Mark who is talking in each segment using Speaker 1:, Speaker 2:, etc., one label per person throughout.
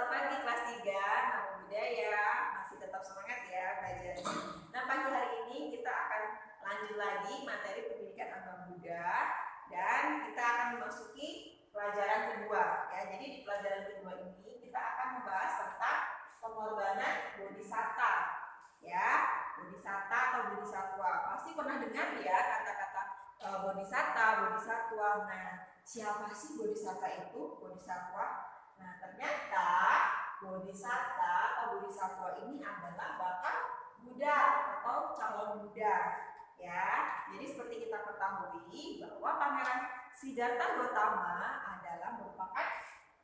Speaker 1: selamat pagi kelas 3 Nama Budaya. Masih tetap semangat ya belajarnya. Nah, pagi hari ini kita akan lanjut lagi materi pendidikan agama Buddha dan kita akan memasuki pelajaran kedua ya. Jadi di pelajaran kedua ini kita akan membahas tentang pengorbanan bodhisatta ya. Bodhisatta atau bodhisatwa. Pasti pernah dengar ya kata-kata bodhisatta, bodhisatwa. Nah, siapa sih bodhisatta itu? Bodhisatwa. Nah, ternyata bodhisatta atau bodhisatwa ini adalah bakal Buddha atau calon Buddha ya. Jadi seperti kita ketahui bahwa Pangeran Siddhartha Gautama adalah merupakan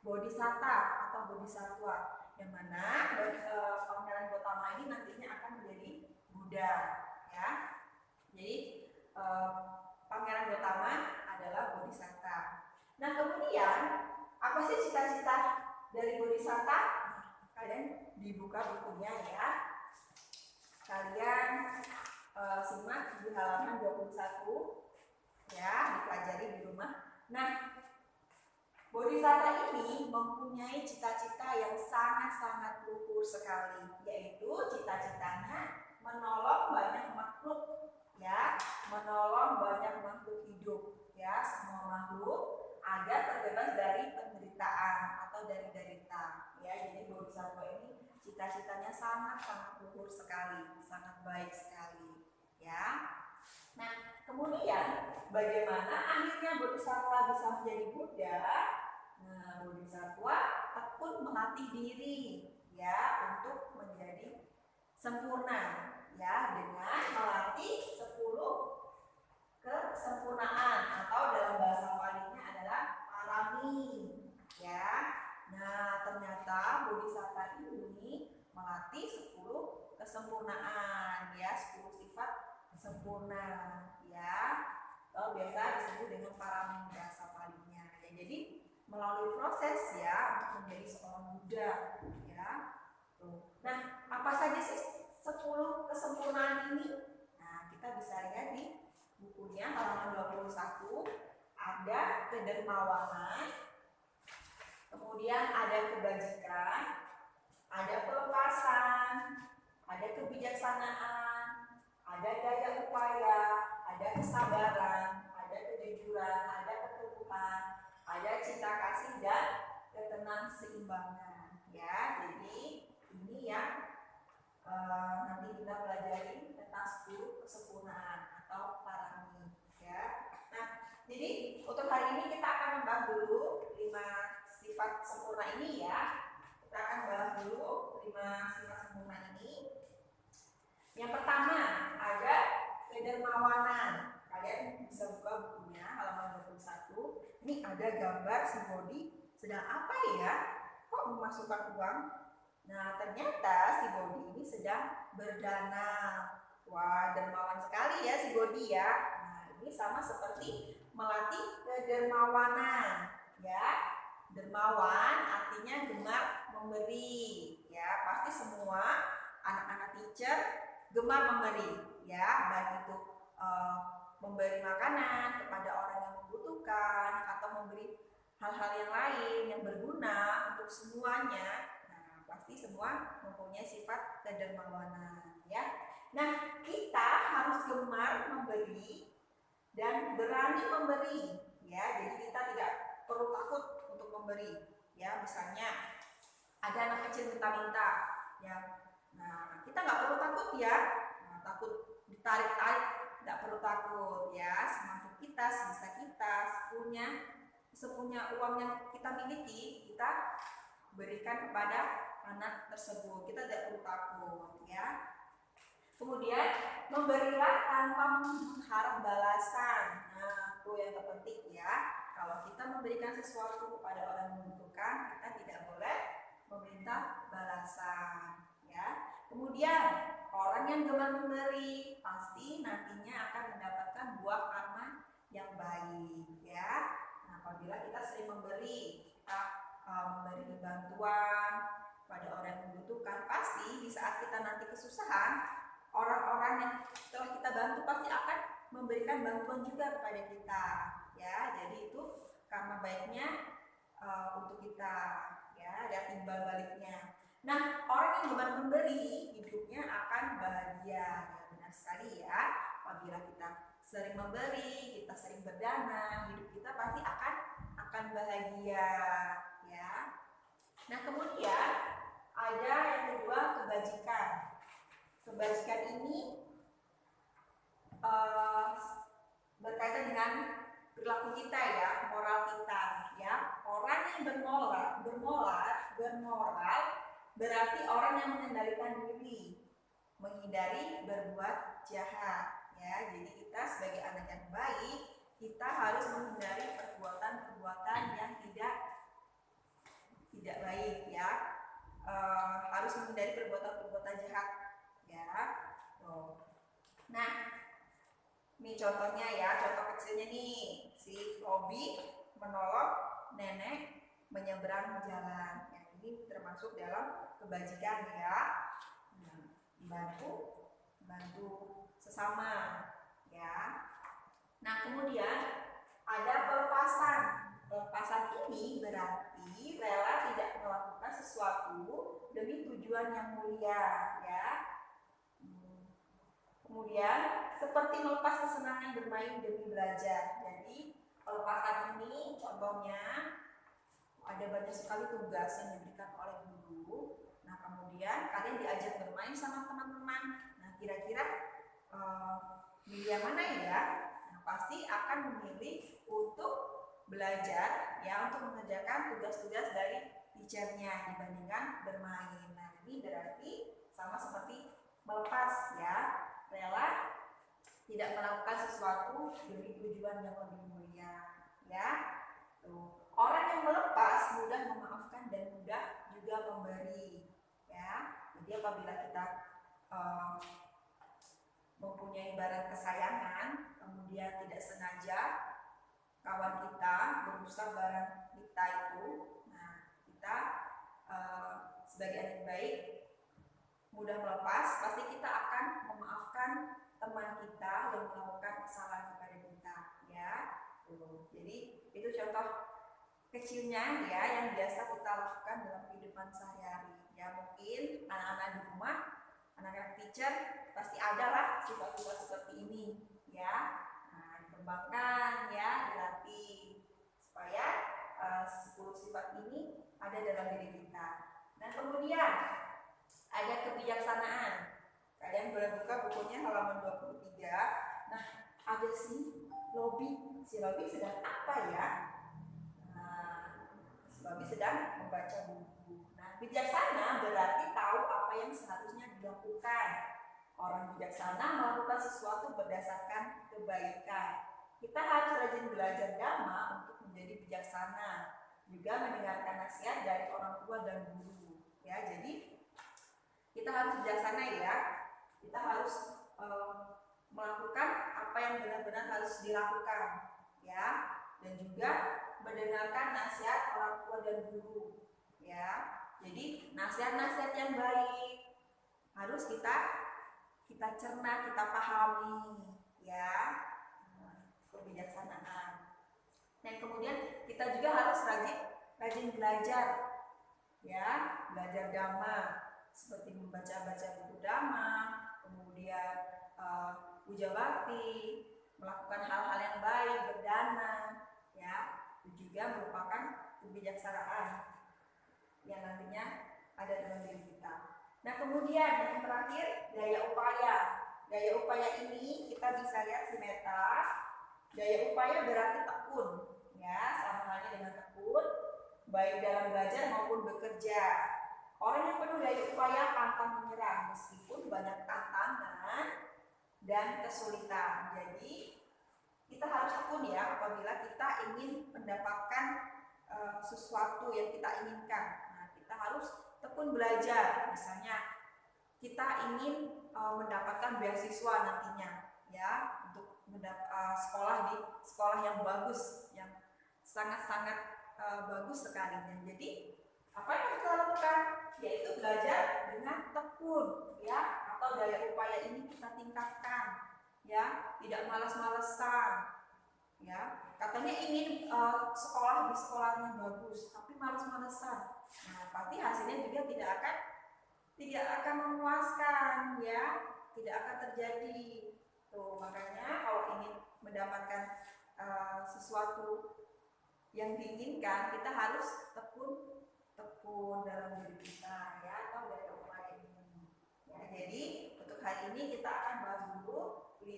Speaker 1: bodhisatta atau bodhisatwa, yang mana Pangeran Gautama ini nantinya akan menjadi Buddha ya. Jadi Pangeran Gautama adalah bodhisatta. Nah, kemudian apa sih cita-cita dari bodhisatta? Nah, kalian dibuka bukunya ya. Kalian simak di halaman 21 ya, dipelajari di rumah. Nah, bodhisatta ini mempunyai cita-cita yang sangat-sangat luhur sekali, yaitu cita-citanya menolong banyak makhluk ya, menolong banyak makhluk hidup ya, semua makhluk agar terbebas dari penderitaan atau dari derita ya. Jadi bodhisattva ini cita-citanya sangat-sangat luhur sekali, sangat baik sekali ya. Nah, kemudian bagaimana akhirnya bodhisattva bisa menjadi Buddha? Nah, bodhisattva tekun melatih diri ya untuk menjadi sempurna ya, dengan melatih 10 kesempurnaan atau dalam bahasa Palinya adalah parami ya. Nah, ternyata bodhisatta ini melatih 10 kesempurnaan ya, 10 sifat sempurna ya, atau biasa disebut dengan parami bahasa Palinya ya. Jadi melalui proses ya untuk menjadi seorang Buddha ya. Nah, apa saja sih 10 kesempurnaan ini? Nah, kita bisa lihat di bukunya halaman 21. Ada kedermawanan, kemudian ada kebajikan, ada pelepasan, ada kebijaksanaan, ada daya upaya, ada kesabaran, ada kejujuran, ada keteguhan, ada cinta kasih dan ketenang seimbangan ya. Jadi ini yang nanti kita pelajari tentang 10 kesempurnaan atau parami ya. Nah, jadi untuk hari ini kita akan membahas dulu 5 sifat sempurna ini ya. Kita akan bahas dulu 5 sifat sempurna ini. Yang pertama ada kedermawanan. Kalian bisa buka bukunya halaman 21. Ini ada gambar si Bodhi sedang apa ya? Kok memasukkan uang? Nah, ternyata si Bodhi ini sedang berdanau. Wah, dermawan sekali ya si Bodhi ya. Nah, ini sama seperti melatih kedermawanan ya. Dermawan artinya gemar memberi ya. Pasti semua anak-anak teacher gemar memberi ya, baik itu memberi makanan kepada orang yang membutuhkan atau memberi hal-hal yang lain yang berguna untuk semuanya. Pasti semua mempunyai sifat kedermawanan ya. Nah, kita harus gemar memberi dan berani memberi ya. Jadi kita tidak perlu takut untuk memberi ya. Misalnya ada anak kecil minta-minta ya. Nah, kita nggak perlu takut ya. Nah, takut ditarik-tarik, nggak perlu takut ya. Semampu kita, sebisa kita, sepunya uang yang kita miliki, kita berikan kepada anak tersebut. Kita tidak perlu takut ya. Kemudian memberilah tanpa mengharap balasan. Nah, itu yang terpenting ya. Kalau kita memberikan sesuatu kepada orang yang membutuhkan, kita tidak boleh meminta balasan ya. Kemudian orang yang gemar memberi pasti nantinya akan mendapatkan buah karma yang baik ya. Nah, apabila kita sering memberi, kita memberi bantuan pada orang yang membutuhkan, pasti di saat kita nanti kesusahan, orang-orang yang telah kita bantu pasti akan memberikan bantuan juga kepada kita ya. Jadi itu karma baiknya untuk kita ya. timbal baliknya. Nah, orang yang gemar memberi hidupnya akan bahagia. Ya, benar sekali ya. Apabila kita sering memberi, kita sering berdana, hidup kita pasti akan bahagia, ya. Nah, kemudian ada yang kedua, kebajikan. Kebajikan ini berkaitan dengan perilaku kita ya, moral kita ya. Orang yang bermoral berarti orang yang mengendalikan diri, menghindari berbuat jahat ya. Jadi kita sebagai anak yang baik, kita harus menghindari perbuatan-perbuatan yang tidak baik ya. Harus menghindari perbuatan-perbuatan jahat ya. Nah, ini contohnya ya, contoh kecilnya nih, si Robi menolong nenek menyeberang jalan. Ya, ini termasuk dalam kebajikan ya. Bantu sesama ya. Nah, kemudian ada pelepasan. Pelepasan ini berarti rela tidak melakukan sesuatu demi tujuan yang mulia ya. Kemudian seperti melepas kesenangan bermain demi belajar. Jadi pelepasan ini contohnya ada banyak sekali tugas yang diberikan oleh guru. Nah, kemudian kalian diajak bermain sama teman-teman. Nah, kira-kira milih yang mana ya? Nah, pasti akan memilih untuk belajar ya, untuk mengerjakan tugas-tugas dari teachernya dibandingkan bermain. Nah, ini berarti sama seperti melepas ya, rela tidak melakukan sesuatu demi tujuan yang lebih mulia ya. Tuh. Orang yang melepas mudah memaafkan dan mudah juga memberi ya. Jadi apabila kita mempunyai barang kesayangan, kemudian tidak sengaja kawan kita merusak barang kita itu, nah kita sebagai anak baik mudah melepas, pasti kita akan memaafkan teman kita yang melakukan kesalahan kepada kita ya. Jadi itu contoh kecilnya ya yang biasa kita lakukan dalam kehidupan sehari-hari ya. Mungkin anak-anak di rumah, anak-anak teacher pasti ada lah sifat-sifat seperti ini ya. Nah, dikembangkan ya, dilatih supaya 10 sifat ini ada dalam diri kita. Nah, kemudian ada kebijaksanaan. Kalian boleh buka bukunya halaman 23. Nah, ada si Robi sedang apa ya? Robi sedang membaca buku. Nah, bijaksana berarti tahu apa yang seharusnya dilakukan. Orang bijaksana melakukan sesuatu berdasarkan kebaikan. Kita harus rajin belajar dhamma untuk menjadi bijaksana. Juga mendengarkan nasihat dari orang tua dan guru. Ya, jadi kita harus bijaksana ya. Kita harus melakukan apa yang benar-benar harus dilakukan ya, dan juga mendengarkan nasihat orang tua dan guru ya. Jadi nasihat-nasihat yang baik harus kita cerna, kita pahami ya. Kebijaksanaan. Dan kemudian kita juga harus rajin belajar ya, belajar dhamma seperti membaca buku dhamma, kemudian puja bakti, melakukan hal-hal yang baik, berdana ya. Itu juga merupakan kebijaksanaan yang nantinya ada dalam diri kita. Nah, kemudian yang terakhir daya upaya. Daya upaya ini kita bisa lihat si meta. Daya upaya berarti tekun ya, sama halnya dengan tekun baik dalam belajar maupun bekerja. Orang yang penuh daya upaya pantang menyerah meskipun banyak tantangan dan kesulitan. Jadi kita harus tekun ya apabila kita ingin mendapatkan sesuatu yang kita inginkan. Nah, kita harus tekun belajar. Misalnya kita ingin mendapatkan beasiswa nantinya ya, untuk sekolah di sekolah yang bagus, yang sangat-sangat bagus sekali. Dan jadi apa yang kita lakukan? Yaitu belajar dengan tekun ya, atau daya upaya ini kita tingkatkan ya, tidak malas-malesan ya. Katanya ingin sekolah di sekolah yang bagus tapi malas-malesan. Nah, pasti hasilnya juga tidak akan memuaskan ya, tidak akan terjadi. Tuh, makanya kalau ingin mendapatkan sesuatu yang diinginkan, kita harus tekun dalam diri kita ya, atau dari upaya ini. Ya, jadi untuk hari ini kita akan bahas dulu 5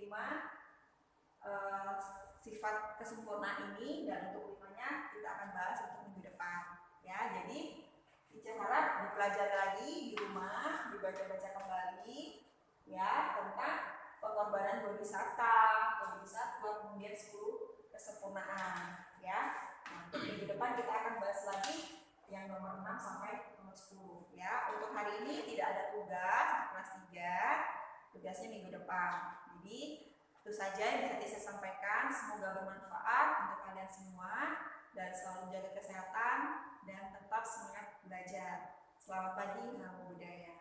Speaker 1: sifat kesempurnaan ini, dan untuk 5-nya kita akan bahas untuk minggu depan. Ya, jadi Ica harap dipelajari lagi di rumah, dibaca-baca kembali ya tentang pengorbanan bodhisatta, kemudian 10 kesempurnaan ya. Nah, untuk minggu depan kita akan bahas lagi yang nomor 6 sampai nomor 10 ya. Untuk hari ini tidak ada tugas kelas 3, tugasnya minggu depan. Jadi itu saja yang bisa saya sampaikan. Semoga bermanfaat untuk kalian semua, dan selalu jaga kesehatan dan tetap semangat belajar. Selamat pagi, Namo Buddhaya.